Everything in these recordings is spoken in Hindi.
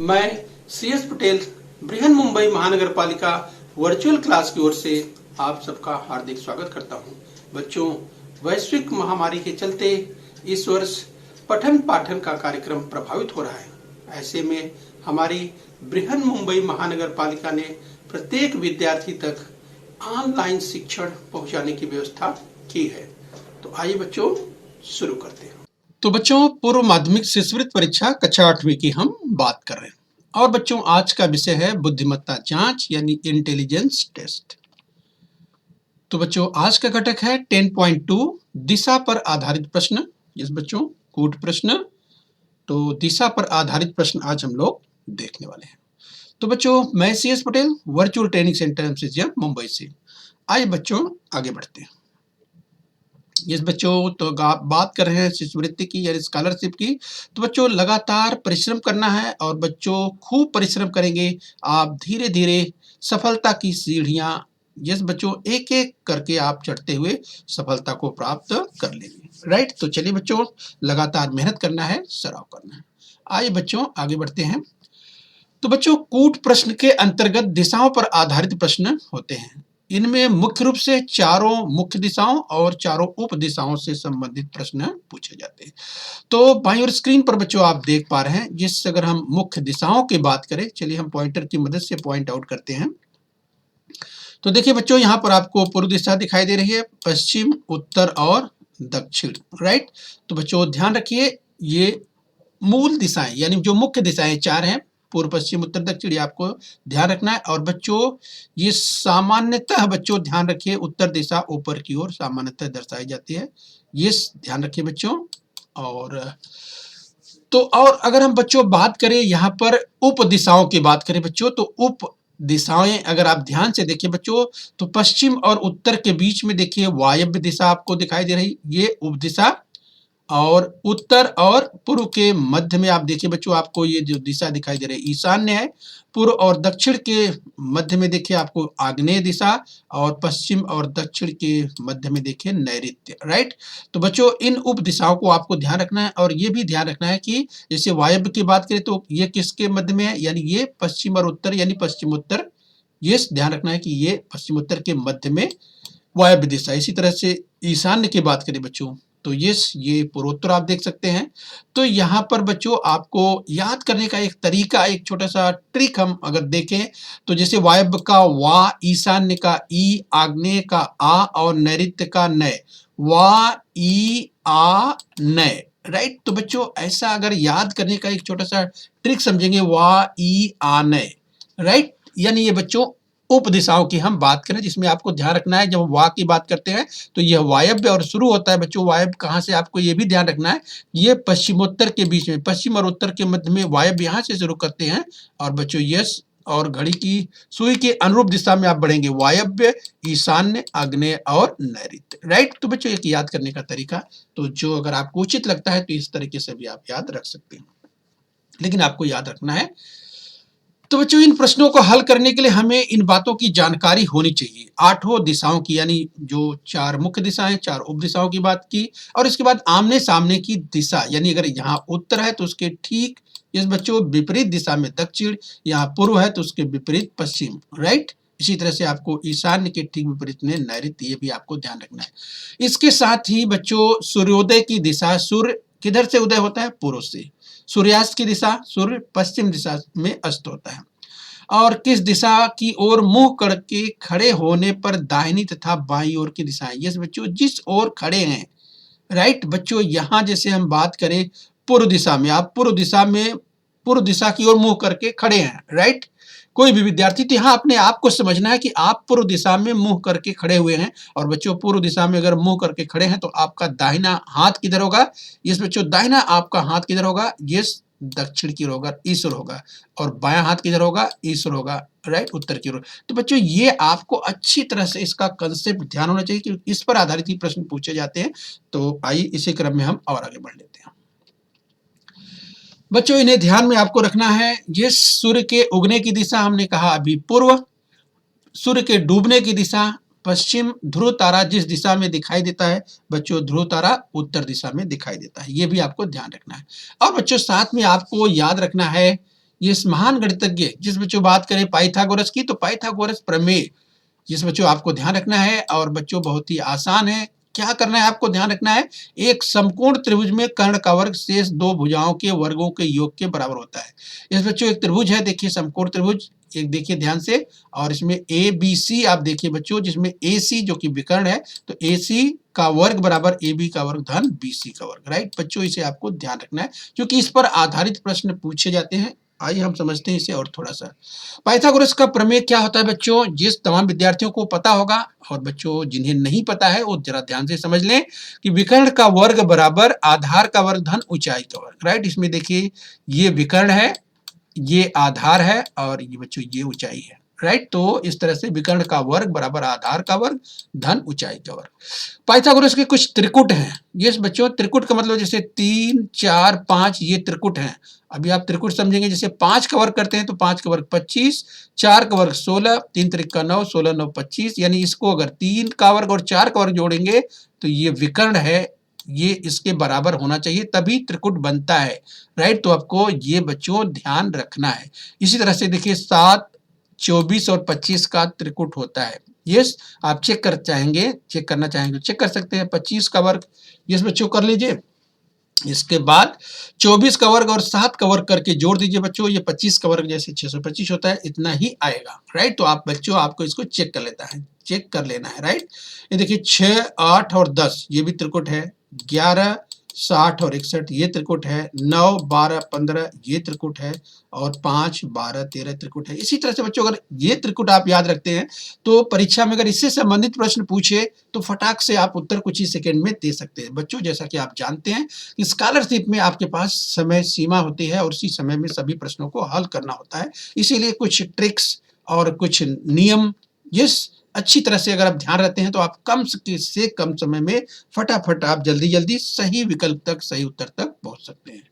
मैं CS पटेल बृहन मुंबई महानगर पालिका वर्चुअल क्लास की ओर से आप सबका हार्दिक स्वागत करता हूं। बच्चों, वैश्विक महामारी के चलते इस वर्ष पठन पाठन का कार्यक्रम प्रभावित हो रहा है। ऐसे में हमारी बृहन मुंबई महानगर पालिका ने प्रत्येक विद्यार्थी तक ऑनलाइन शिक्षण पहुंचाने की व्यवस्था की है। तो आइए बच्चों शुरू करते हैं। तो बच्चों, पूर्व माध्यमिक शिष्यवृत्ति परीक्षा कक्षा 8वीं की हम बात कर रहे हैं और बच्चों आज का विषय है बुद्धिमत्ता जांच यानी इंटेलिजेंस टेस्ट। तो बच्चों आज का घटक है 10.2 दिशा पर आधारित प्रश्न। यस बच्चों, कूट प्रश्न। तो दिशा पर आधारित प्रश्न आज हम लोग देखने वाले हैं। तो बच्चों, मैं CS Patel virtual training centre MCGM Mumbai से। आइए बच्चों आगे बढ़ते हैं। यस बच्चों, तो बात कर रहे हैं शिष्यवृत्ति की या स्कॉलरशिप की। तो बच्चों लगातार परिश्रम करना है और बच्चों खूब परिश्रम करेंगे, आप धीरे धीरे सफलता की सीढ़ियां यस बच्चों एक एक करके आप चढ़ते हुए सफलता को प्राप्त कर लेंगे। राइट, तो चलिए बच्चों लगातार मेहनत करना है, सराव करना है। आइए बच्चों आगे बढ़ते हैं। तो बच्चों कूट प्रश्न के अंतर्गत दिशाओं पर आधारित प्रश्न होते हैं। इनमें मुख्य रूप से चारों मुख्य दिशाओं और चारों उप दिशाओं से संबंधित प्रश्न पूछे जाते हैं। तो बाईं ओर स्क्रीन पर बच्चों आप देख पा रहे हैं, जिससे अगर हम मुख्य दिशाओं की बात करें, चलिए हम पॉइंटर की मदद से पॉइंट आउट करते हैं। तो देखिए बच्चों, यहाँ पर आपको पूर्व दिशा दिखाई दे रही है, पश्चिम, उत्तर और दक्षिण। राइट, तो बच्चों ध्यान रखिए ये मूल दिशाएं यानी जो मुख्य दिशाएं चार हैं, पूर्व, पश्चिम, उत्तर, दक्षिण, ये आपको ध्यान रखना है। और बच्चों ये सामान्यतः बच्चों ध्यान रखिए उत्तर दिशा ऊपर की ओर सामान्यतः दर्शाई जाती है, ये ध्यान रखिए बच्चों। और अगर हम बच्चों बात करें यहाँ पर उप दिशाओं की बात करें बच्चों, तो उप दिशाएं अगर आप ध्यान से देखिए बच्चों, तो पश्चिम और उत्तर के बीच में देखिए वायव्य दिशा आपको दिखाई दे रही, ये उप दिशा। और उत्तर और पूर्व के मध्य में आप देखिए बच्चों, आपको ये जो दिशा दिखाई दे रही है ईशान्य है। पूर्व और दक्षिण के मध्य में देखिए आपको आग्नेय दिशा, और पश्चिम और दक्षिण के मध्य में देखिए नैऋत्य। राइट, तो बच्चों इन उप दिशाओं को आपको ध्यान रखना है। और ये भी ध्यान रखना है कि जैसे वायव्य की बात करें तो ये किसके मध्य में है, यानी ये पश्चिम और उत्तर यानी पश्चिम उत्तर, ये ध्यान रखना है कि ये पश्चिम उत्तर के मध्य में वायव्य दिशा। इसी तरह से ईशान्य की बात करें बच्चों, तो ये पूर्वोत्तर आप देख सकते हैं। तो यहाँ पर बच्चों आपको याद करने का एक तरीका, एक छोटा सा ट्रिक हम अगर देखें, तो जैसे वायव्य का वा, ईशान्य का ई, आग्नेय का आ और नैऋत्य का नय, वा ई आ नय। राइट, तो बच्चों ऐसा अगर याद करने का एक छोटा सा ट्रिक समझेंगे, वा ई आ नय। राइट, यानी ये बच्चों उप दिशाओं की हम बात करें, जिसमें आपको ध्यान रखना है जब वा की बात करते हैं तो यह वायव्य और शुरू होता है बच्चों। वायव्य कहाँ से, आपको ये भी ध्यान रखना है, ये पश्चिमोत्तर के बीच में, पश्चिम और उत्तर के मध्य में वायव्य यहाँ से शुरू करते हैं। और बच्चों यस और घड़ी की सुई के अनुरूप दिशा में आप बढ़ेंगे, वायव्य, ईशान्य, आग्नेय और नैऋत्य। राइट, तो बच्चों एक याद करने का तरीका, तो जो अगर आपको उचित लगता है तो इस तरीके से भी आप याद रख सकते हैं, लेकिन आपको याद रखना है। तो बच्चों इन प्रश्नों को हल करने के लिए हमें इन बातों की जानकारी होनी चाहिए, आठों दिशाओं की, यानी जो चार मुख्य दिशाएं, चार उप दिशाओं की बात की, और इसके बाद आमने सामने की दिशा, यानी अगर यहाँ उत्तर है तो उसके ठीक इस बच्चों विपरीत दिशा में दक्षिण, यहाँ पूर्व है तो उसके विपरीत पश्चिम। राइट, इसी तरह से आपको ईशान्य के ठीक विपरीत में नैऋत्य, ये भी आपको ध्यान रखना है। इसके साथ ही बच्चों सूर्योदय की दिशा, सूर्य किधर से उदय होता है, पूर्व से। सूर्यास्त की दिशा, सूर्य पश्चिम दिशा में अस्त होता है। और किस दिशा की ओर मुंह करके खड़े होने पर दाहिनी तथा बाईं ओर की दिशाएं, यस बच्चों जिस ओर खड़े हैं। राइट बच्चों, यहां जैसे हम बात करें पूर्व दिशा में, आप पूर्व दिशा की ओर मुंह करके खड़े हैं। राइट, कोई भी विद्यार्थी, तो यहाँ अपने आप को समझना है कि आप पूर्व दिशा में मुंह करके खड़े हुए हैं। और बच्चों पूर्व दिशा में अगर मुंह करके खड़े हैं तो आपका दाहिना हाथ किधर होगा, यस बच्चों दाहिना आपका हाथ किधर होगा, यस दक्षिण की ओर होगा, ईश्वर होगा। और बायां हाथ किधर होगा, ईश्वर होगा। राइट, उत्तर की ओर। तो बच्चों ये आपको अच्छी तरह से इसका कंसेप्ट ध्यान होना चाहिए कि इस पर आधारित ही प्रश्न पूछे जाते हैं। तो आइए इसी क्रम में हम और आगे बढ़ लेते हैं। बच्चों इन्हें ध्यान में आपको रखना है, ये सूर्य के उगने की दिशा हमने कहा अभी पूर्व, सूर्य के डूबने की दिशा पश्चिम, ध्रुव तारा जिस दिशा में दिखाई देता है बच्चों, ध्रुव तारा उत्तर दिशा में दिखाई देता है, ये भी आपको ध्यान रखना है। और बच्चों साथ में आपको याद रखना है ये इस महान गणितज्ञ जिस बच्चों बात करें पाइथागोरस की, तो पाइथागोरस प्रमेय जिस बच्चों आपको ध्यान रखना है, और बच्चों बहुत ही आसान है। क्या करना है आपको ध्यान रखना है, एक समकोण त्रिभुज में कर्ण का वर्ग शेष दो भुजाओं के वर्गों के योग के बराबर होता है। इस बच्चों एक त्रिभुज है, देखिए समकोण त्रिभुज, एक देखिए ध्यान से, और इसमें ए बी सी आप देखिए बच्चों, जिसमें ए सी जो कि विकर्ण है, तो ए सी का वर्ग बराबर ए बी का वर्ग धन बी सी का वर्ग, राइट बच्चों, इसे आपको ध्यान रखना है क्योंकि इस पर आधारित प्रश्न पूछे जाते हैं। आइए हम समझते हैं इसे और थोड़ा सा। पाइथागोरस का प्रमेय क्या होता है बच्चों, जिस तमाम विद्यार्थियों को पता होगा, और बच्चों जिन्हें नहीं पता है वो जरा ध्यान से समझ लें कि विकर्ण का वर्ग बराबर आधार का वर्ग धन ऊंचाई का वर्ग, राइट। इसमें देखिए ये विकर्ण है, ये आधार है, और ये बच्चों ये ऊंचाई है, राइट। तो इस तरह से विकर्ण का वर्ग बराबर आधार का वर्ग धन ऊंचाई का वर्ग। पाइथागोरस के कुछ त्रिकुट हैं। ये बच्चों त्रिकुट का मतलब जैसे 3, 4, 5 ये त्रिकुट हैं। अभी आप त्रिकुट समझेंगे, जैसे 5 का वर्ग करते हैं तो 5 का वर्ग 25, 4 का वर्ग 16, 3 त्रिक का 9, 16 9 25, यानी इसको अगर 3 का वर्ग और 4 का वर्ग जोड़ेंगे तो ये विकर्ण है, ये इसके बराबर होना चाहिए तभी त्रिकुट बनता है, राइट। तो आपको ये बच्चों ध्यान रखना है। इसी तरह से देखिए 7, 24 और 25 का त्रिकुट होता है। यस, आप चेक करना चाहेंगे चेक कर सकते हैं। 25 का वर्ग यस बच्चों कर लीजिए, इसके बाद 24 का वर्ग और 7 का वर्ग करके जोड़ दीजिए बच्चों, ये 25 का वर्ग जैसे 625 होता है, इतना ही आएगा, राइट। तो आप बच्चों आपको इसको चेक कर लेना है, राइट। ये देखिए 6, 8 और 10 ये भी त्रिकुट है, 11, 60 और 61 ये त्रिकुट है, 9, 12, 15 ये त्रिकुट है, और 5, 12, 13 त्रिकुट है। इसी तरह से बच्चों अगर ये त्रिकुट आप याद रखते हैं तो परीक्षा में अगर इससे संबंधित प्रश्न पूछे तो फटाक से आप उत्तर कुछ ही सेकंड में दे सकते हैं बच्चों। जैसा कि आप जानते हैं कि स्कॉलरशिप में आपके पास समय सीमा होती है और उसी समय में सभी प्रश्नों को हल करना होता है, इसीलिए कुछ ट्रिक्स और कुछ नियम जिस अच्छी तरह से अगर आप ध्यान रखते हैं तो आप कम से कम समय में फटाफट आप जल्दी सही विकल्प तक, सही उत्तर तक पहुंच सकते हैं।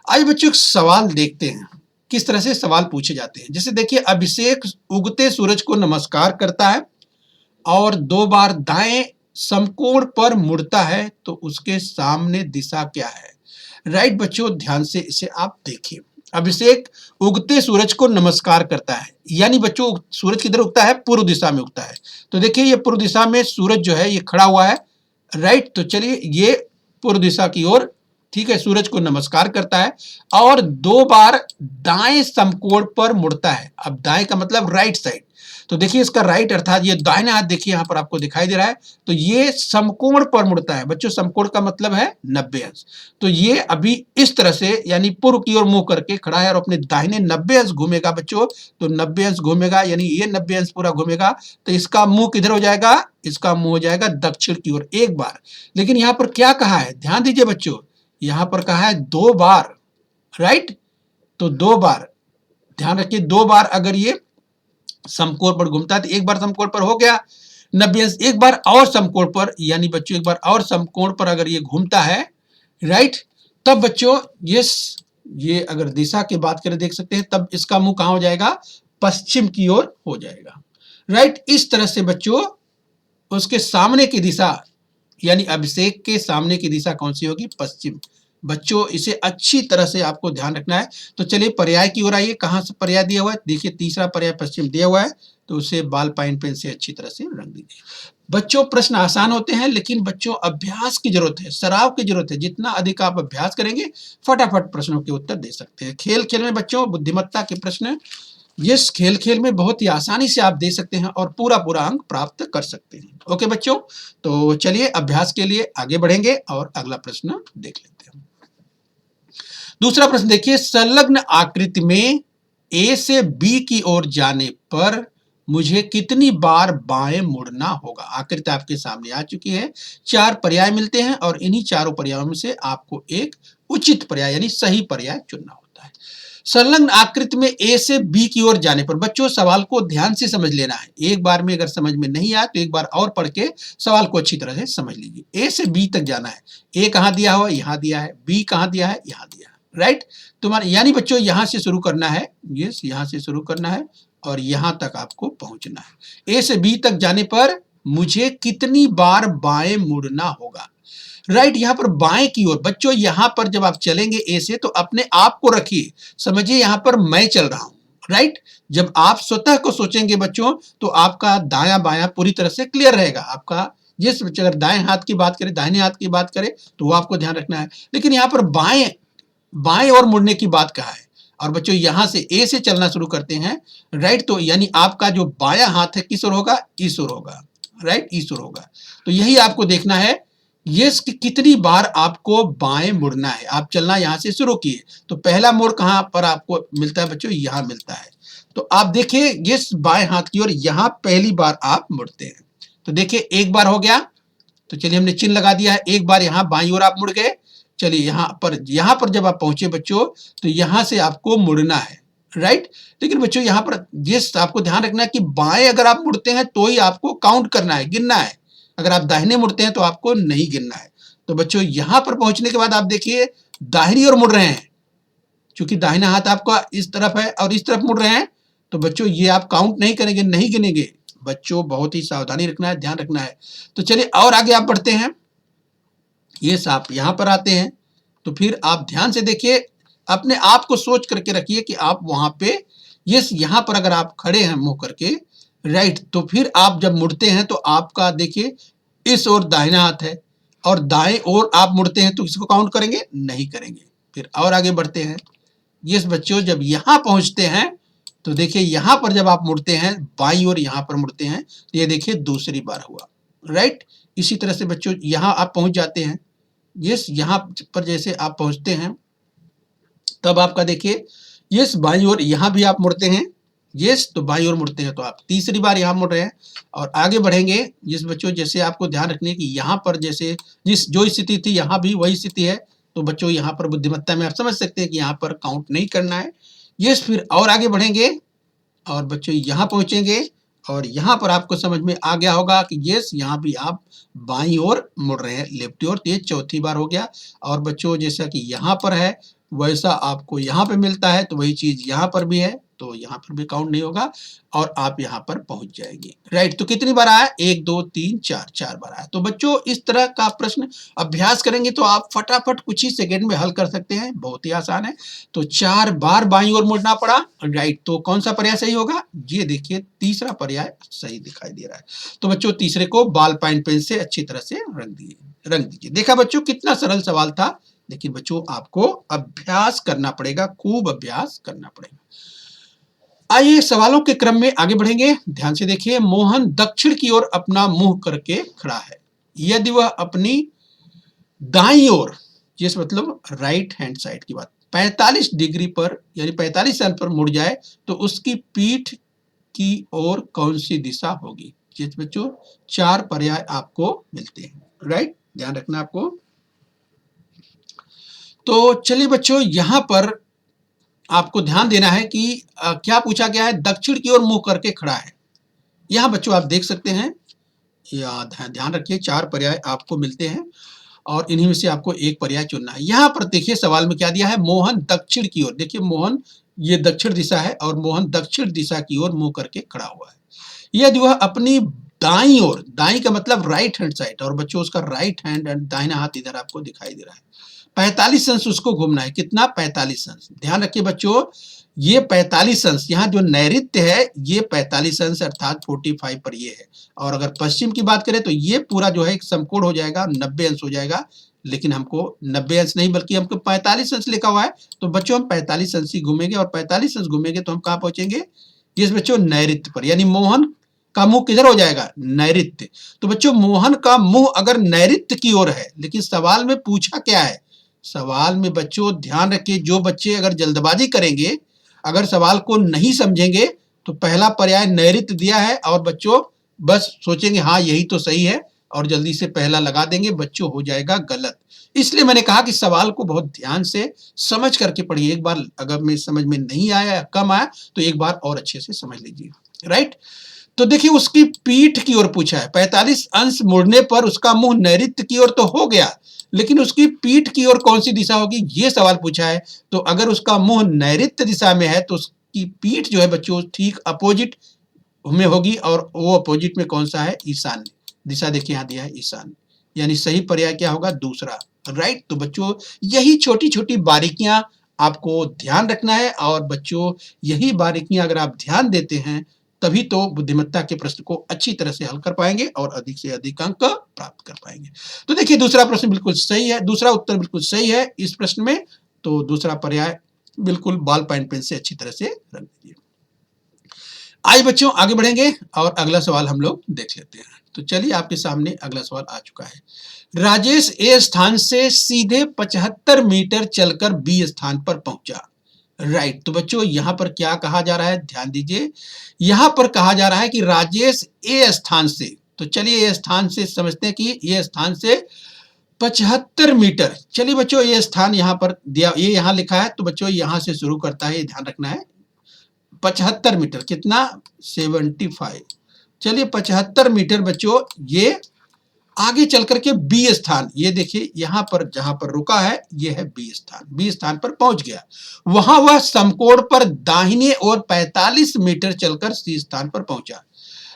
आइए बच्चों एक सवाल देखते हैं, किस तरह से सवाल पूछे जाते हैं। जैसे देखिए अभिषेक उगते सूरज को नमस्कार करता है और 2 बार दाएं समकोण पर मुड़ता है, तो उसके सामने दिशा क्या है, राइट बच्चों। ध्यान से इसे आप देखिए, अभिषेक उगते सूरज को नमस्कार करता है, यानी बच्चों सूरज किधर उगता है, पूर्व दिशा में उगता है। तो देखिए ये पूर्व दिशा में सूरज जो है ये खड़ा हुआ है, राइट। तो चलिए ये पूर्व दिशा की ओर, ठीक है, सूरज को नमस्कार करता है और 2 बार दाएं समकोण पर मुड़ता है। अब दाएं का मतलब राइट साइड, तो देखिए इसका राइट अर्थात ये दाहिना हाथ देखिए यहां पर आपको दिखाई दे रहा है, तो ये समकोण पर मुड़ता है बच्चों। समकोण का मतलब है 90 अंश। तो ये अभी इस तरह से यानी पूर्व की ओर मुंह करके खड़ा है और अपने दाहिने 90 अंश घूमेगा बच्चों। तो 90 अंश घूमेगा यानी ये 90 अंश पूरा घूमेगा, तो इसका मुंह किधर हो जाएगा, इसका मुंह हो जाएगा दक्षिण की ओर एक बार। लेकिन यहां पर क्या कहा है, ध्यान दीजिए बच्चों, यहां पर कहा है 2 बार, राइट। तो 2 बार ध्यान रखिए, 2 बार अगर ये समकोण पर घूमता है तो एक बार समकोण पर हो गया 90 अंश, एक बार और समकोण पर, यानी बच्चों एक बार और समकोण पर अगर ये घूमता है, राइट, तब बच्चों ये अगर दिशा की बात करें देख सकते हैं, तब इसका मुंह कहां हो जाएगा, पश्चिम की ओर हो जाएगा, राइट। इस तरह से बच्चों उसके सामने की दिशा यानी अभिषेक के सामने की दिशा कौन सी होगी, पश्चिम। बच्चों इसे अच्छी तरह से आपको ध्यान रखना है। तो चलिए पर्याय की ओर आइए, कहां से पर्याय दिया हुआ है, देखिए तीसरा पर्याय पश्चिम दिया हुआ है, तो उसे बॉल पॉइंट पेन से अच्छी तरह से रंग दीजिए। बच्चों प्रश्न आसान होते हैं लेकिन बच्चों अभ्यास की जरूरत है, सराव की जरूरत है। जितना अधिक आप अभ्यास करेंगे फटाफट प्रश्नों के उत्तर दे सकते हैं। खेल खेल में बच्चों बुद्धिमत्ता के प्रश्न इस खेल खेल में बहुत ही आसानी से आप दे सकते हैं और पूरा अंक प्राप्त कर सकते हैं। ओके बच्चों, तो चलिए अभ्यास के लिए आगे बढ़ेंगे और अगला प्रश्न देख लेते हैं। दूसरा प्रश्न देखिए, संलग्न आकृति में ए से बी की ओर जाने पर मुझे कितनी बार बाएं मुड़ना होगा। आकृति आपके सामने आ चुकी है, 4 पर्याय मिलते हैं और इन्हीं चारों पर्यायों में से आपको एक उचित पर्याय यानी सही पर्याय चुनना होता है। संलग्न आकृति में ए से बी की ओर जाने पर, बच्चों सवाल को ध्यान से समझ लेना है। एक बार में अगर समझ में नहीं आया तो एक बार और पढ़ के सवाल को अच्छी तरह से समझ लीजिए। ए से बी तक जाना है, ए कहां दिया हुआ, यहां दिया है, बी कहां दिया है, यहां दिया है, राइट। तुम्हारे यानी बच्चों यहां से शुरू करना है, यस यहां से शुरू करना है और यहां तक आपको पहुंचना है। ए से बी तक जाने पर मुझे कितनी बार बाएं मुड़ना होगा, राइट, यहाँ पर बाएं की ओर बच्चों, यहाँ पर जब आप चलेंगे ए से तो अपने आप को रखिए, समझिए यहाँ पर मैं चल रहा हूँ। राइट, जब आप स्वतः को सोचेंगे बच्चों तो आपका दायां बायां पूरी तरह से क्लियर रहेगा। आपका जिस बच्चे अगर दाएं हाथ की बात करें, दाहिने हाथ की बात करें तो वो आपको ध्यान रखना है। लेकिन यहाँ पर बाएं बाएं और मुड़ने की बात कहा है, और बच्चों यहां से ए से चलना शुरू करते हैं। राइट, तो यानी आपका जो बायां हाथ है किस ओर होगा, इस ओर होगा। राइट, इस ओर होगा। तो यही आपको देखना है ये कितनी बार आपको बाएं मुड़ना है। आप चलना यहां से शुरू किए तो पहला मोड़ कहां पर आपको मिलता है बच्चों, यहां मिलता है। तो आप देखिए ये बाएं हाथ की ओर यहां पहली बार आप मुड़ते हैं। तो देखिए एक बार हो गया, तो चलिए हमने चिन्ह लगा दिया है। एक बार यहां बाईं ओर आप मुड़ गए। चलिए यहां पर जब आप पहुंचे बच्चों तो यहां से आपको मुड़ना है। राइट, लेकिन बच्चों यहां पर ये आपको ध्यान रखना है कि बाएं अगर आप मुड़ते हैं तो ही आपको काउंट करना है, गिनना है। अगर आप दाहिने मुड़ते हैं तो आपको नहीं गिनना है। तो बच्चों यहां पर पहुंचने के बाद आप देखिए दाहिनी ओर मुड़ रहे हैं, क्योंकि दाहिना हाथ आपका इस तरफ है और इस तरफ मुड़ रहे हैं। तो बच्चों ये आप काउंट नहीं करेंगे, नहीं गिनेंगे। बच्चों बहुत ही सावधानी रखना है, ध्यान रखना है। तो चलिए और आगे आप बढ़ते हैं। ये आप यहां पर आते हैं तो फिर आप ध्यान से देखिए, अपने आप को सोच करके रखिए कि आप वहां पे यहां पर अगर आप खड़े हैं मुंह करके, राइट, तो फिर आप जब मुड़ते हैं तो आपका देखिए इस ओर दाहिना हाथ है और दाएं ओर आप मुड़ते हैं तो इसको काउंट करेंगे, नहीं करेंगे। फिर और आगे बढ़ते हैं। ये बच्चों जब यहां पहुंचते हैं तो देखिए यहां पर जब आप मुड़ते हैं बाईं ओर यहां पर मुड़ते हैं तो ये देखिए दूसरी बार हुआ। राइट, इसी तरह से बच्चों यहां आप पहुंच जाते हैं। यहां पर जैसे आप पहुंचते हैं तब आपका देखिए बाईं ओर यहां भी आप मुड़ते हैं। तो बाईं ओर मुड़ते हैं तो आप तीसरी बार यहां मुड़ रहे हैं। और आगे बढ़ेंगे। बच्चों जैसे आपको ध्यान रखने की यहां पर जैसे जो स्थिति थी यहां भी वही स्थिति है। तो बच्चों यहां पर बुद्धिमत्ता में आप समझ सकते हैं कि यहां पर काउंट नहीं करना है। फिर और आगे बढ़ेंगे और बच्चों यहां पहुंचेंगे और यहां पर आपको समझ में आ गया होगा कि यहां भी आप बाईं ओर मुड़ रहे हैं, लेफ्ट ओर। तो ये चौथी बार हो गया। और बच्चों जैसा कि यहां पर है वैसा आपको यहां पे मिलता है, तो वही चीज यहां पर भी है, तो यहां पर भी काउंट नहीं होगा और आप यहां पर पहुंच जाएंगे। राइट, तो कितनी बार आया, 1 2 3 4, 4 बार आया। तो बच्चों इस तरह का प्रश्न अभ्यास करेंगे तो आप फटाफट कुछ ही सेकंड में हल कर सकते हैं, बहुत ही आसान है। तो 4 बार बाईं ओर मुड़ना पड़ा। राइट, तो कौन सा पर्याय सही होगा, ये देखिए तीसरा पर्याय सही दिखाई दे रहा है। तो बच्चों तीसरे को बॉल पॉइंट पेन से अच्छी तरह से रंग दीजिए। देखा बच्चों कितना सरल सवाल था, लेकिन बच्चों आपको अभ्यास करना पड़ेगा, खूब अभ्यास करना पड़ेगा। आइए सवालों के क्रम में आगे बढ़ेंगे। ध्यान से देखिए, मोहन दक्षिण की ओर अपना मुंह करके खड़ा है। यदि वह अपनी दाईं ओर, जिस मतलब राइट हैंड साइड की बात, 45 डिग्री पर यानी 45 अंश पर मुड़ जाए तो उसकी पीठ की ओर कौन सी दिशा होगी। जिस बच्चों 4 पर्याय आपको मिलते हैं। राइट, ध्यान रखना आपको। तो चलिए बच्चों यहां पर आपको ध्यान देना है कि क्या पूछा गया है, दक्षिण की ओर मुंह करके खड़ा है। यहां बच्चों आप देख सकते हैं, ध्यान रखिए 4 पर्याय आपको मिलते हैं और इन्हीं में से आपको एक पर्याय चुनना है। यहां पर देखिए सवाल में क्या दिया है, मोहन दक्षिण की ओर। देखिए मोहन ये दक्षिण दिशा है और मोहन दक्षिण दिशा की ओर मुंह करके खड़ा हुआ है। यदि वह अपनी दाईं ओर, दाईं का मतलब राइट हैंड साइड, और बच्चों उसका राइट हैंड एंड दाहिना हाथ इधर आपको दिखाई दे रहा है। 45 अंश उसको घूमना है। कितना, 45 अंश। ध्यान रखिए बच्चों ये 45 अंश, यहाँ जो नैऋत्य है ये 45 अंश अर्थात 45 पर ये है। और अगर पश्चिम की बात करें तो ये पूरा जो है एक समकोण हो जाएगा, 90 अंश हो जाएगा। लेकिन हमको 90 अंश नहीं बल्कि हमको 45 अंश लिखा हुआ है। तो बच्चों हम 45 अंश ही घूमेंगे और 45 अंश घूमेंगे तो हम कहाँ पहुंचेंगे, ये बच्चों नैऋत्य पर। यानी मोहन का मुंह किधर हो जाएगा, नैऋत्य। तो बच्चों मोहन का मुंह अगर नैऋत्य की ओर है, लेकिन सवाल में पूछा क्या है, सवाल में बच्चों ध्यान रखिए जो बच्चे अगर जल्दबाजी करेंगे, अगर सवाल को नहीं समझेंगे तो पहला पर्याय नैऋत्य दिया है और बच्चों बस सोचेंगे हाँ यही तो सही है और जल्दी से पहला लगा देंगे, बच्चों हो जाएगा गलत। इसलिए मैंने कहा कि सवाल को बहुत ध्यान से समझ करके पढ़िए। एक बार अगर में समझ में नहीं आया या कम आया तो एक बार और अच्छे से समझ लीजिए। राइट, तो देखिए उसकी पीठ की ओर पूछा है। 45 अंश मुड़ने पर उसका मुंह नैऋत्य की ओर तो हो गया, लेकिन उसकी पीठ की ओर कौन सी दिशा होगी, ये सवाल पूछा है। तो अगर उसका मुंह नैऋत्य दिशा में है तो उसकी पीठ जो है बच्चों ठीक अपोजिट में होगी, और वो अपोजिट में कौन सा है, ईशान्य दिशा। देखिए यहाँ दिया है ईशान्य, यानी सही पर्याय क्या होगा? दूसरा। राइट। तो बच्चों यही छोटी-छोटी बारीकियां आपको ध्यान रखना है और बच्चों यही बारीकियां अगर आप ध्यान देते हैं तभी तो बुद्धिमत्ता के प्रश्न को अच्छी तरह से हल कर पाएंगे और अधिक से अधिक अंक प्राप्त कर पाएंगे। तो देखिए दूसरा प्रश्न बिल्कुल सही है, दूसरा उत्तर बिल्कुल सही है इस प्रश्न में। तो दूसरा पर्याय बिल्कुल बॉल पॉइंट पेन से अच्छी तरह से रख दीजिए। आइए बच्चों आगे बढ़ेंगे और अगला सवाल हम लोग देख लेते हैं। तो चलिए आपके सामने अगला सवाल आ चुका है। राजेश ए स्थान से सीधे 75 मीटर चलकर बी स्थान पर पहुंचा। राइट। तो बच्चों यहां पर क्या कहा जा रहा है? ध्यान दीजिए। यहां पर कहा जा रहा है कि राजेश ए स्थान से, तो चलिए ए स्थान से समझते हैं कि ये स्थान से 75 मीटर। चलिए बच्चों ये स्थान यहां पर दिया, ये यहां लिखा है तो बच्चों यहां से शुरू करता है, ये ध्यान रखना है। 75 मीटर कितना? 75। चलिए 75 मीटर बच्चों ये आगे चल करके बी स्थान, ये देखिए यहां पर जहां पर रुका है ये है बी स्थान, बी स्थान पर पहुंच गया। वहां वह समकोण पर दाहिने ओर 45 मीटर चलकर सी स्थान पर पहुंचा।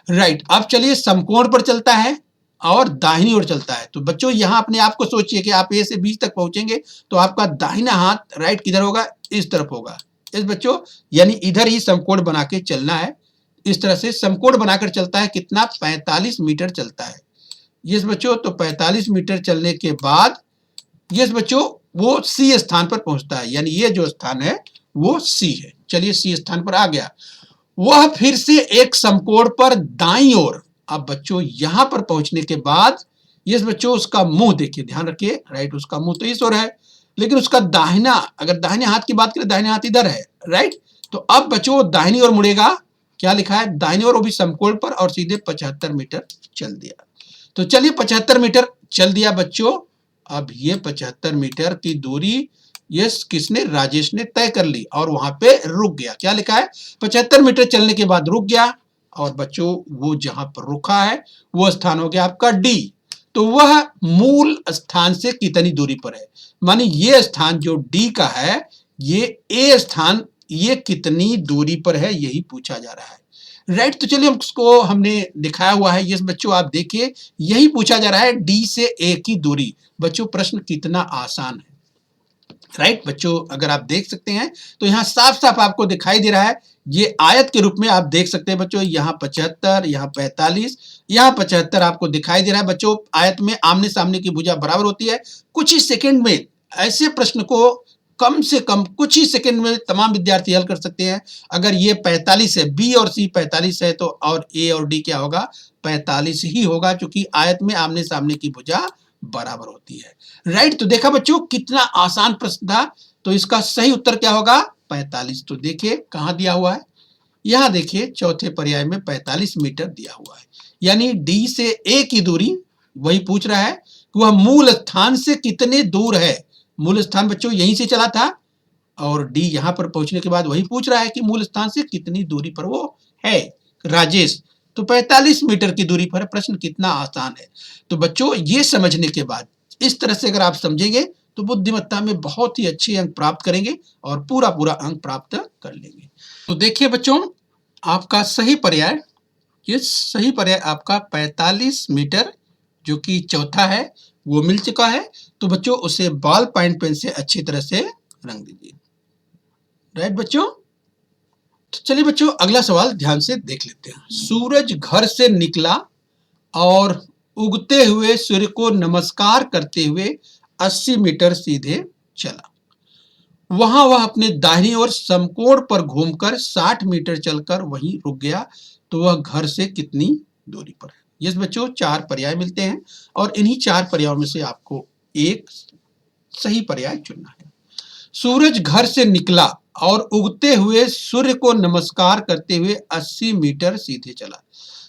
राइट। अब चलिए समकोण पर चलता है और दाहिनी ओर चलता है। तो बच्चों यहां अपने आप को सोचिए कि आप ए से बी तक पहुंचेंगे तो आपका दाहिना हाथ राइट किधर होगा? इस तरफ होगा। इस बच्चों यानी इधर ही समकोण बना के चलना है। इस तरह से समकोण बनाकर चलता है, कितना? 45 मीटर चलता है। यस बच्चों, तो 45 मीटर चलने के बाद यस बच्चों वो सी स्थान पर पहुंचता है, यानी ये जो स्थान है वो सी है। चलिए सी स्थान पर आ गया। वह फिर से एक समकोण पर दाईं ओर, अब बच्चों यहां पर पहुंचने के बाद यस बच्चों उसका मुंह देखिए, ध्यान रखिए। राइट। उसका मुंह तो इस ओर है लेकिन उसका दाहिना, अगर दाहिने हाथ की बात करें दाहिने हाथ इधर है। राइट। तो अब बच्चों दाहिनी ओर मुड़ेगा, क्या लिखा है? दाहिनी ओर, वो भी समकोण पर, और सीधे 75 मीटर चल दिया। तो चलिए 75 मीटर चल दिया बच्चों। अब ये 75 मीटर की दूरी यस किसने? राजेश ने तय कर ली और वहां पे रुक गया। क्या लिखा है? 75 मीटर चलने के बाद रुक गया और बच्चों वो जहां पर रुका है वो स्थान हो गया आपका डी। तो वह मूल स्थान से कितनी दूरी पर है? मानी ये स्थान जो डी का है, ये ए स्थान, ये कितनी दूरी पर है यही पूछा जा रहा है। राइट। तो चलिए उसको हमने दिखाया हुआ है। यस बच्चों आप देखिए यही पूछा जा रहा है, डी से ए की दूरी। बच्चों प्रश्न कितना आसान है। राइट बच्चों, अगर आप देख सकते हैं तो यहाँ साफ साफ आपको दिखाई दे रहा है, ये आयत के रूप में आप देख सकते हैं बच्चों। यहाँ 75, यहाँ 45, यहाँ 75 आपको दिखाई दे रहा है बच्चों। आयत में आमने सामने की भुजा बराबर होती है। कुछ ही सेकंड में ऐसे प्रश्न को कम से कम कुछ ही सेकंड में तमाम विद्यार्थी हल कर सकते हैं। अगर ये 45 है, बी और सी 45 है, तो और ए और डी क्या होगा? 45 ही होगा, क्योंकि आयत में आमने सामने की भुजा बराबर होती है। राइट। तो देखा बच्चों कितना आसान प्रश्न था। तो इसका सही उत्तर क्या होगा? 45। तो देखिए कहां दिया हुआ है, यहां देखिए चौथे पर्याय में 45 मीटर दिया हुआ है। यानी डी से ए की दूरी वही पूछ रहा है कि वह मूल स्थान से कितने दूर है। मूल स्थान बच्चों यहीं से चला था और डी यहां पर पहुंचने के बाद वही पूछ रहा है कि मूल स्थान से कितनी दूरी पर वो है राजेश। तो 45 मीटर की दूरी पर है। प्रश्न कितना आसान है। तो बच्चों ये समझने के बाद इस तरह से अगर आप समझेंगे तो बुद्धिमत्ता में बहुत ही अच्छे अंक प्राप्त करेंगे और पूरा पूरा अंक प्राप्त कर लेंगे। तो देखिए बच्चों आपका सही पर्याय, ये सही पर्याय आपका 45 मीटर जो कि चौथा है वो मिल चुका है। तो बच्चों उसे बॉल पॉइंट पेन से अच्छी तरह से रंग दीजिए। राइट बच्चों। तो चलिए बच्चों अगला सवाल ध्यान से देख लेते हैं। सूरज घर से निकला और उगते हुए सूर्य को नमस्कार करते हुए 80 मीटर सीधे चला। वहां वह अपने दाहिनी ओर समकोण पर घूमकर 60 मीटर चलकर वहीं रुक गया। तो वह घर से कितनी दूरी पर है? यस बच्चों 4 पर्याय मिलते हैं और इन्हीं 4 पर्यायों में से आपको एक सही पर्याय चुनना है। सूरज घर से निकला और उगते हुए सूर्य को नमस्कार करते हुए 80 मीटर सीधे चला।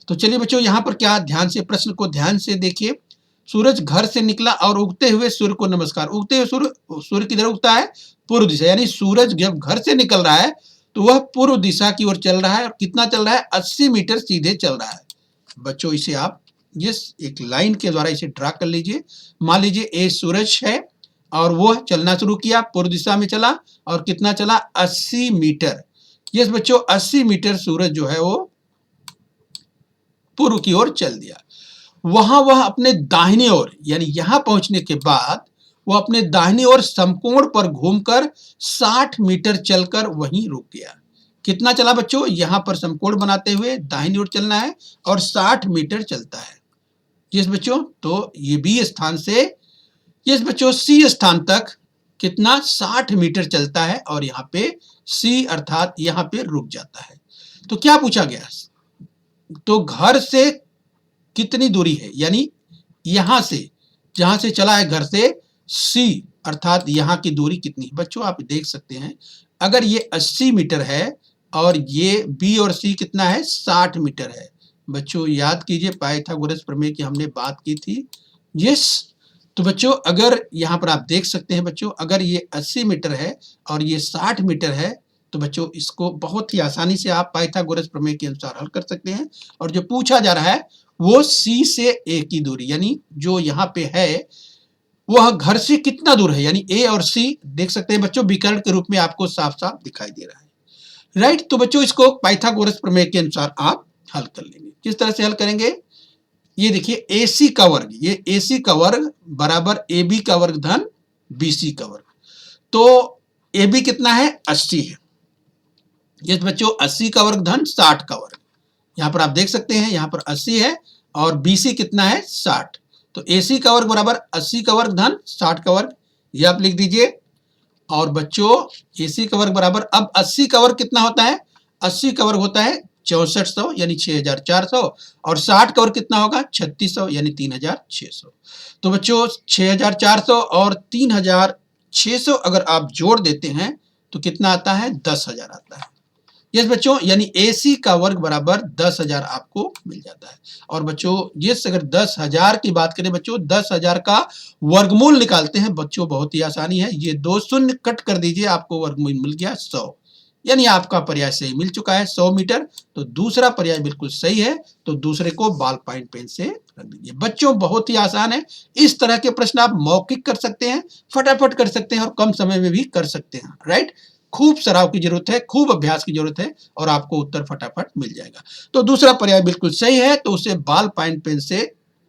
तो चलिए बच्चों यहाँ पर क्या, ध्यान से प्रश्न को ध्यान से देखिए। सूरज घर से निकला और उगते हुए सूर्य को नमस्कार। उगते हुए सूर्य किधर उगता है? पूर्व दिशा। यानी सूरज जब घर से निकल रहा है तो वह पूर्व दिशा की ओर चल रहा है और कितना चल रहा है? 80 मीटर सीधे चल रहा है। बच्चों इसे आप यस एक लाइन के द्वारा इसे ड्रा कर लीजिए। मान लीजिए ए सूरज है और वो चलना शुरू किया, पूर्व दिशा में चला और कितना चला? 80 मीटर। यस बच्चों 80 मीटर सूरज जो है वो पूर्व की ओर चल दिया। वहां वह अपने दाहिने ओर यानी यहां पहुंचने के बाद वो अपने दाहिने ओर समकोण पर घूमकर 60 मीटर चलकर वहीं रुक गया। कितना चला बच्चों? यहां पर समकोण बनाते हुए दाहिनी ओर चलना है और 60 मीटर चलता है। यस बच्चों, तो ये बी स्थान से यस बच्चों सी स्थान तक कितना 60 मीटर चलता है और यहाँ पे सी अर्थात यहाँ पे रुक जाता है। तो क्या पूछा गया? तो घर से कितनी दूरी है, यानी यहां से जहां से चला है घर से सी अर्थात यहां की दूरी कितनी है। बच्चों आप देख सकते हैं अगर ये 80 मीटर है और ये बी और सी कितना है 60 मीटर है। बच्चों याद कीजिए पाइथागोरस प्रमेय की हमने बात की थी। यस, तो बच्चों अगर यहाँ पर आप देख सकते हैं बच्चों अगर ये 80 मीटर है और ये 60 मीटर है तो बच्चों इसको बहुत ही आसानी से आप पाइथागोरस प्रमेय के अनुसार हल कर सकते हैं। और जो पूछा जा रहा है वो सी से ए की दूरी यानी जो यहाँ पे है वह घर से कितना दूर है, यानी ए और सी देख सकते हैं बच्चों विकर्ण के रूप में आपको साफ साफ दिखाई दे रहा है। राइट, तो बच्चों इसको पाइथागोरस प्रमेय के अनुसार आप हल कर लेंगे। किस तरह से हल करेंगे? ये देखिए AC का वर्ग, ये AC का वर्ग बराबर AB का वर्ग धन BC का वर्ग। तो AB कितना है 80 है। ये बच्चों 80 का वर्ग धन 60 का वर्ग। यहां पर आप देख सकते हैं यहां पर 80 है और BC कितना है 60। तो AC का वर्ग बराबर 80 का वर्ग धन 60 का वर्ग, ये आप लिख दीजिए। और बच्चों AC का वर्ग बराबर अब 80 का वर्ग कितना होता है? 80 का वर्ग होता है 6400 यानी 6400 और 60 का वर्ग कितना होगा 3600 यानी 3600। तो बच्चों 6400 और 3600 अगर आप जोड़ देते हैं तो कितना आता है 10,000 आता है। यस बच्चों, यानी AC का वर्ग बराबर 10,000 आपको मिल जाता है। और बच्चों यस अगर 10,000 की बात करें बच्चों 10,000 का वर्गमूल निकालते हैं बच्चों बहुत ही आसानी है। ये 2 शून्य कट कर दीजिए आपको वर्गमूल मिल गया 100, यानी आपका पर्याय सही मिल चुका है 100 मीटर। तो दूसरा पर्याय बिल्कुल सही है। तो दूसरे को बॉल पॉइंट पेन से रख दीजिए। बच्चों बहुत ही आसान है। इस तरह के प्रश्न आप मौखिक कर सकते हैं, फटाफट कर सकते हैं और कम समय में भी कर सकते हैं। राइट, खूब सराव की जरूरत है, खूब अभ्यास की जरूरत है और आपको उत्तर फटाफट मिल जाएगा। तो दूसरा पर्याय बिल्कुल सही है, तो उसे बॉल पॉइंट पेन से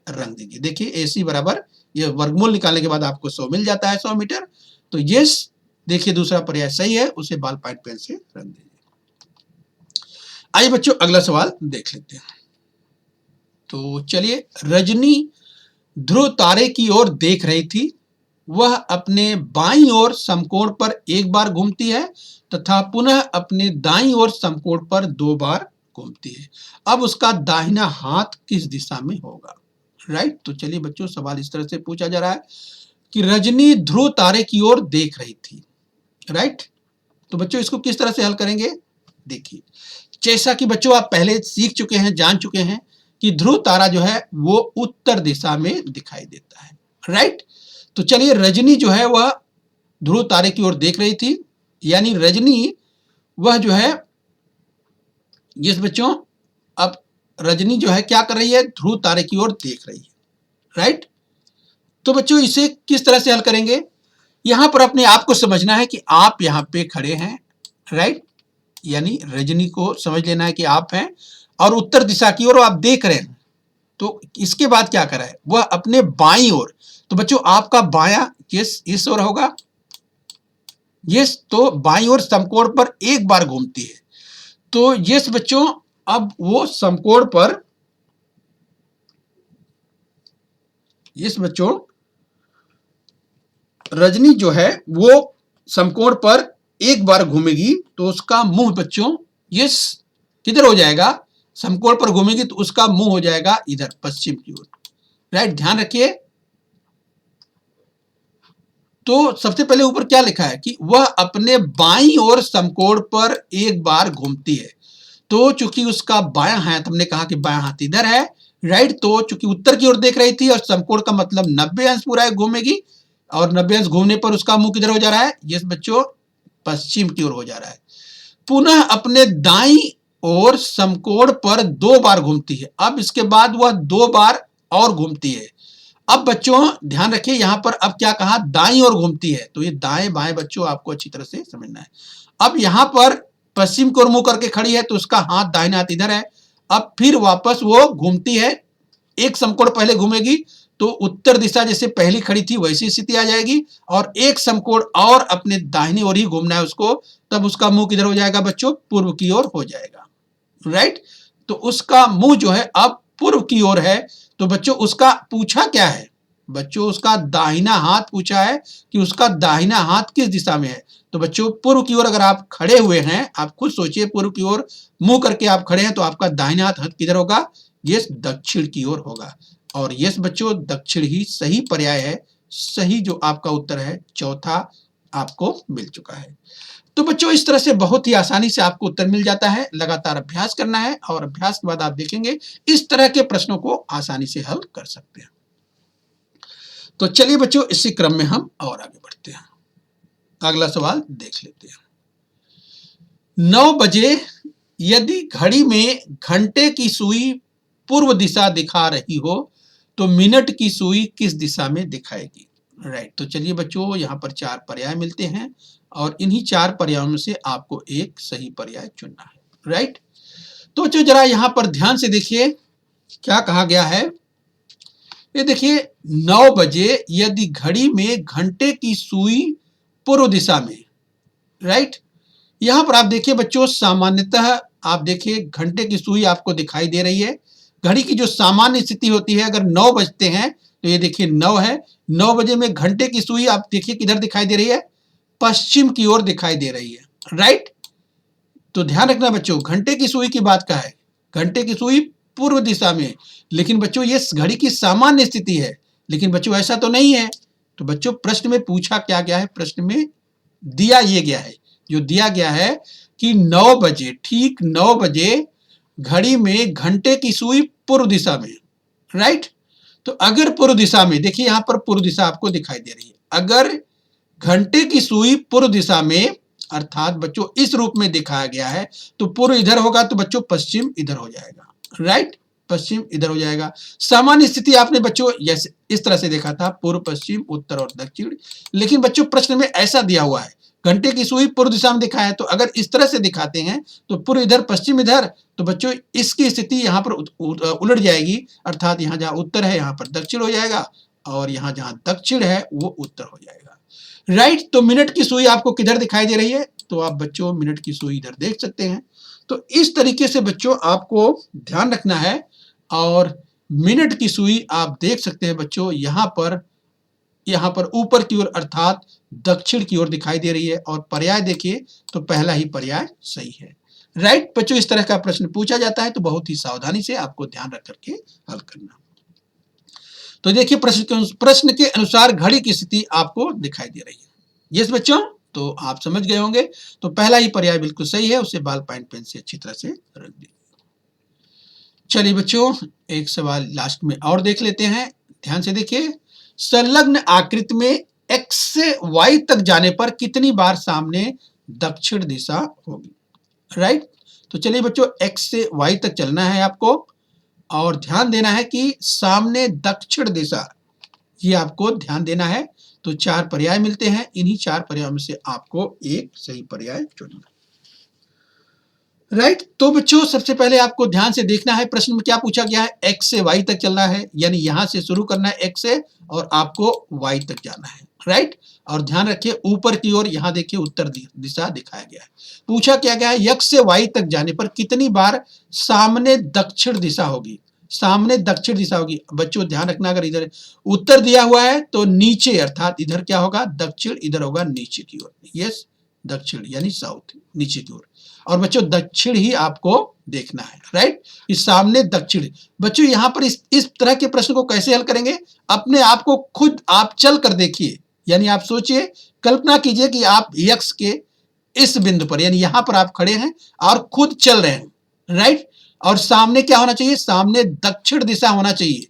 रंग दीजिए। देखिए AC बराबर ये वर्गमूल निकालने के बाद आपको 100 मिल जाता है 100 मीटर। तो यस देखिए दूसरा पर्याय सही है, उसे बॉल पॉइंट पेन से रंग दीजिए। आइए बच्चों अगला सवाल देख लेते हैं। तो चलिए, रजनी ध्रुव तारे की ओर देख रही थी। वह अपने बाईं ओर समकोण पर एक बार घूमती है तथा पुनः अपने दाईं ओर समकोण पर 2 बार घूमती है। अब उसका दाहिना हाथ किस दिशा में होगा? राइट, तो चलिए बच्चों सवाल इस तरह से पूछा जा रहा है कि रजनी ध्रुव तारे की ओर देख रही थी। राइट, तो बच्चों इसको किस तरह से हल करेंगे? देखिए, जैसा कि बच्चों आप पहले सीख चुके हैं, जान चुके हैं कि ध्रुव तारा जो है वो उत्तर दिशा में दिखाई देता है। राइट, तो चलिए रजनी जो है वह ध्रुव तारे की ओर देख रही थी, यानी रजनी वह जो है जिस बच्चों अब रजनी जो है क्या कर रही है? ध्रुव तारे की ओर देख रही है। राइट, तो बच्चों इसे किस तरह से हल करेंगे? यहां पर अपने आप को समझना है कि आप यहां पे खड़े हैं। राइट, यानी रजनी को समझ लेना है कि आप हैं और उत्तर दिशा की ओर आप देख रहे हैं। तो इसके बाद क्या करा है? वह अपने बाईं ओर, तो बच्चों आपका बायां इस ओर होगा। यस, तो बाईं ओर समकोण पर एक बार घूमती है। तो यस बच्चों, अब वो समकोण पर यस बच्चों रजनी जो है वो समकोण पर एक बार घूमेगी तो उसका मुंह बच्चों यस किधर हो जाएगा? समकोण पर घूमेगी तो उसका मुंह हो जाएगा इधर पश्चिम की ओर। राइट, ध्यान रखिए। तो सबसे पहले ऊपर क्या लिखा है कि वह अपने बाईं ओर समकोण पर एक बार घूमती है। तो चूंकि उसका बायां हाथ, हमने कहा कि बायां हाथ इधर है। राइट, तो चूंकि उत्तर की ओर देख रही थी और समकोण का मतलब 90 अंश पूरा है घूमेगी और 90 अंश घूमने पर उसका मुंह किधर हो जा रहा है? यस बच्चों पश्चिम की ओर हो जा रहा है। पुनः अपने दाईं ओर समकोण पर 2 बार घूमती है। अब इसके बाद वह 2 बार और घूमती है। अब बच्चों ध्यान रखिए यहां पर अब क्या कहा? दाईं ओर घूमती है। तो ये दाएं बाएं बच्चों आपको अच्छी तरह से समझना है। अब यहां पर पश्चिम की ओर मुंह करके खड़ी है तो उसका हाथ दाहिना हाथ इधर है। अब फिर वापस वो घूमती है एक समकोण पहले घूमेगी तो उत्तर दिशा जैसे पहली खड़ी थी वैसी स्थिति आ जाएगी, और एक समकोण और अपने दाहिनी ओर ही घूमना है उसको, तब उसका मुंह किधर हो जाएगा बच्चों, पूर्व की ओर हो जाएगा। राइट, तो उसका मुंह जो है अब पूर्व की ओर है, तो बच्चों उसका पूछा क्या है, बच्चों उसका दाहिना हाथ पूछा है कि उसका दाहिना हाथ किस दिशा में है। तो बच्चों पूर्व की ओर अगर आप खड़े हुए हैं, आप खुद सोचिए, पूर्व की ओर मुंह करके आप खड़े हैं, तो आपका दाहिना हाथ किधर होगा, यस दक्षिण की ओर होगा। और यस बच्चों दक्षिण ही सही पर्याय है, सही जो आपका उत्तर है चौथा आपको मिल चुका है। तो बच्चों इस तरह से बहुत ही आसानी से आपको उत्तर मिल जाता है, लगातार अभ्यास करना है और अभ्यास के बाद आप देखेंगे इस तरह के प्रश्नों को आसानी से हल कर सकते हैं। तो चलिए बच्चों इसी क्रम में हम और आगे बढ़ते हैं, अगला सवाल देख लेते हैं। 9 बजे यदि घड़ी में घंटे की सुई पूर्व दिशा दिखा रही हो तो मिनट की सुई किस दिशा में दिखाएगी। राइट, तो चलिए बच्चों यहाँ पर 4 पर्याय मिलते हैं और इन्हीं 4 पर्यायों में से आपको एक सही पर्याय चुनना है। राइट, तो बच्चों जरा यहाँ पर ध्यान से देखिए क्या कहा गया है। ये देखिए 9 बजे यदि घड़ी में घंटे की सुई पूर्व दिशा में। राइट, यहां पर आप देखिए बच्चों सामान्यतः आप देखिए घंटे की सुई आपको दिखाई दे रही है। घड़ी की जो सामान्य स्थिति होती है, अगर 9 बजते हैं तो ये देखिए 9 है, 9 बजे में घंटे की सुई आप देखिए किधर दिखाई दे रही है, पश्चिम की ओर दिखाई दे रही है। राइट, तो ध्यान रखना बच्चों, घंटे की सुई की बात का है, घंटे की सुई पूर्व दिशा में, लेकिन बच्चों ये घड़ी की सामान्य स्थिति है, लेकिन बच्चों ऐसा तो नहीं है। तो बच्चों प्रश्न में पूछा क्या गया है, प्रश्न में दिया ये गया है, जो दिया गया है कि 9 बजे, ठीक 9 बजे घड़ी में घंटे की सुई पूर्व दिशा में। राइट, तो अगर पूर्व दिशा में, देखिए यहां पर पूर्व दिशा आपको दिखाई दे रही है, अगर घंटे की सुई पूर्व दिशा में अर्थात बच्चों इस रूप में दिखाया गया है, तो पूर्व इधर होगा तो बच्चों पश्चिम इधर हो जाएगा। राइट, पश्चिम इधर हो जाएगा। सामान्य स्थिति आपने बच्चों जैसे इस तरह से देखा था, पूर्व पश्चिम उत्तर और दक्षिण, लेकिन बच्चों प्रश्न में ऐसा दिया हुआ है घंटे की सुई पूर्व दिशा में दिखाया है, तो अगर इस तरह से दिखाते हैं तो पूर्व इधर पश्चिम इधर, तो बच्चों इसकी स्थिति यहाँ पर उलट जाएगी, अर्थात यहाँ जहाँ उत्तर है यहाँ पर दक्षिण हो जाएगा और यहाँ जहाँ दक्षिण है वो उत्तर हो जाएगा। राइट, तो मिनट की सुई आपको किधर दिखाई दे रही है, तो आप बच्चों मिनट की सुई इधर देख सकते हैं। तो इस तरीके से बच्चों आपको ध्यान रखना है, और मिनट की सुई आप देख सकते हैं बच्चों यहाँ पर ऊपर की ओर अर्थात दक्षिण की ओर दिखाई दे रही है, और पर्याय देखिए तो पहला ही पर्याय सही है। राइट बच्चों, इस तरह का प्रश्न पूछा जाता है तो बहुत ही सावधानी से आपको ध्यान रख करके हल करना। तो देखिए प्रश्न के अनुसार घड़ी की स्थिति आपको दिखाई दे रही है। यस बच्चों, तो आप समझ गए होंगे, तो पहला ही पर्याय बिल्कुल सही है, उसे बॉल पॉइंट पेन से अच्छी तरह से रख दीजिए। चलिए बच्चों एक सवाल लास्ट में और देख लेते हैं, ध्यान से देखिए। संलग्न आकृति में x से y तक जाने पर कितनी बार सामने दक्षिण दिशा होगी। राइट, तो चलिए बच्चों x से y तक चलना है आपको, और ध्यान देना है कि सामने दक्षिण दिशा, ये आपको ध्यान देना है। तो 4 पर्याय मिलते हैं, इन्हीं 4 पर्यायों में से आपको एक सही पर्याय चुनना। राइट, तो बच्चों सबसे पहले आपको ध्यान से देखना है, प्रश्न में क्या पूछा गया है, x से y तक चलना है, यानी यहां से शुरू करना है x से और आपको y तक जाना है। राइट, और ध्यान रखिए ऊपर की ओर यहाँ देखिए उत्तर दिशा दिखाया गया है। पूछा क्या गया है, x से y तक जाने पर कितनी बार सामने दक्षिण दिशा होगी, सामने दक्षिण दिशा होगी। बच्चों ध्यान रखना, अगर इधर उत्तर दिया हुआ है तो नीचे अर्थात इधर क्या होगा, दक्षिण, इधर होगा नीचे की ओर। यस, दक्षिण यानी साउथ, नीचे की ओर, और बच्चों दक्षिण ही आपको देखना है। राइट, इस सामने दक्षिण। बच्चों यहाँ पर इस तरह के प्रश्न को कैसे हल करेंगे, अपने आप को खुद आप चल कर देखिए, यानी आप सोचिए, कल्पना कीजिए कि आप x के इस बिंदु पर, यानी यहाँ पर आप खड़े हैं और खुद चल रहे हैं। राइट, और सामने क्या होना चाहिए, सामने दक्षिण दिशा होना चाहिए।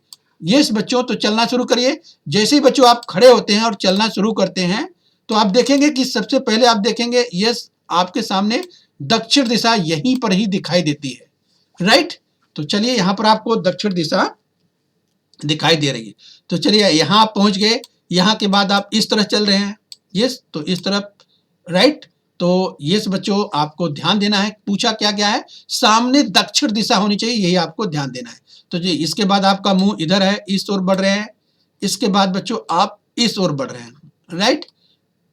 यस बच्चों, तो चलना शुरू करिए। जैसे ही बच्चों आप खड़े होते हैं और चलना शुरू करते हैं तो आप देखेंगे कि सबसे पहले आप देखेंगे यस आपके सामने दक्षिण दिशा यहीं पर ही दिखाई देती है। राइट, तो चलिए यहां पर आपको दक्षिण दिशा दिखाई दे रही है। तो चलिए यहां आप पहुंच गए, यहां के बाद आप इस तरह चल रहे हैं, यस, तो इस तरफ। राइट, तो ये बच्चों आपको ध्यान देना है। पूछा क्या क्या है, सामने दक्षिण दिशा होनी चाहिए, यही आपको ध्यान देना है। तो जी इसके बाद आपका मुंह इधर है, इस ओर बढ़ रहे हैं। इसके बाद बच्चों आप इस ओर बढ़ रहे हैं, राइट।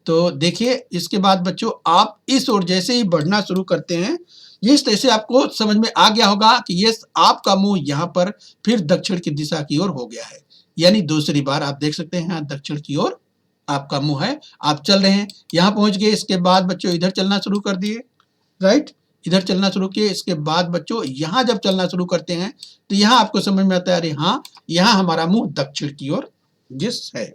तो देखिए इसके बाद बच्चों आप इस ओर जैसे ही बढ़ना शुरू करते हैं, इस तरह से आपको समझ में आ गया होगा कि ये आपका मुंह यहाँ पर फिर दक्षिण की दिशा की ओर हो गया है। यानी दूसरी बार आप देख सकते हैं दक्षिण की ओर आपका मुंह है, आप चल रहे हैं, यहाँ पहुंच गए। इसके बाद बच्चों इधर चलना शुरू कर दिए, राइट, इधर चलना शुरू किए। इसके बाद बच्चों यहाँ जब चलना शुरू करते हैं तो यहाँ आपको समझ में आता है अरे हाँ, यहाँ हमारा मुंह दक्षिण की ओर जिस है।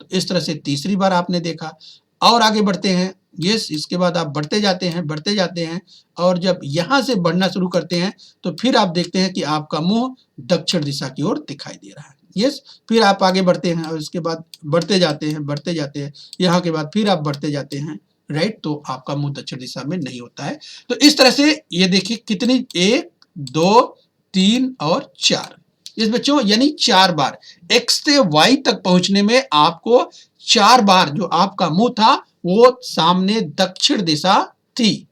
तो इस तरह से तीसरी बार आपने देखा। और आगे बढ़ते हैं, यस, इसके बाद आप बढ़ते जाते हैं और जब यहाँ से बढ़ना शुरू करते हैं तो फिर आप देखते हैं कि आपका मुंह दक्षिण दिशा की ओर दिखाई दे रहा है। यस, फिर आप आगे बढ़ते हैं और इसके बाद बढ़ते जाते हैं, यहाँ के बाद फिर आप बढ़ते जाते हैं, राइट। तो आपका मुंह दक्षिण दिशा में नहीं होता है। तो इस तरह से ये देखिए कितनी, 1 2 3 और 4, इस बच्चों यानी 4 बार x से y तक पहुंचने में आपको 4 बार जो आपका मुंह था वो सामने दक्षिण दिशा थी।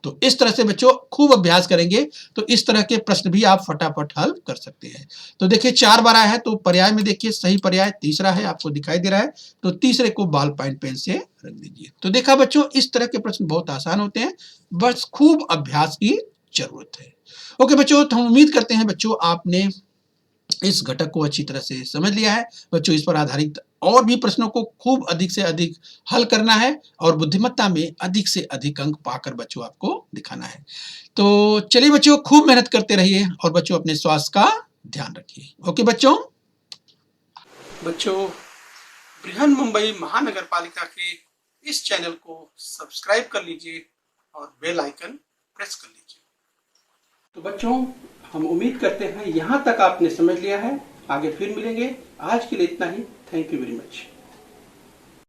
तो इस तरह से बच्चों खूब अभ्यास करेंगे तो इस तरह के प्रश्न भी आप फटाफट हल कर सकते हैं। तो देखिए 4 बार आया है, तो पर्याय में देखिए सही पर्याय तीसरा है, आपको दिखाई दे रहा है। तो तीसरे को बॉल पॉइंट पेन से रख दीजिए। तो देखा बच्चों, इस तरह के प्रश्न बहुत आसान होते हैं, बस खूब अभ्यास की जरूरत है। ओके बच्चों, तो हम उम्मीद करते हैं बच्चों आपने इस घटक को अच्छी तरह से समझ लिया है। बच्चों इस पर आधारित और भी प्रश्नों को खूब अधिक से अधिक हल करना है और बुद्धिमत्ता में अधिक से अधिक अंक पाकर बच्चों आपको दिखाना है। तो चलिए बच्चों, खूब मेहनत करते रहिए और बच्चों अपने स्वास्थ्य का ध्यान रखिए। ओके बच्चों, बृहन्मुंबई महानगर पालिका के इस चैनल को सब्सक्राइब कर लीजिए और बेल आइकन प्रेस कर लीजिए। तो बच्चों हम उम्मीद करते हैं यहाँ तक आपने समझ लिया है। आगे फिर मिलेंगे, आज के लिए इतना ही। Thank you very much.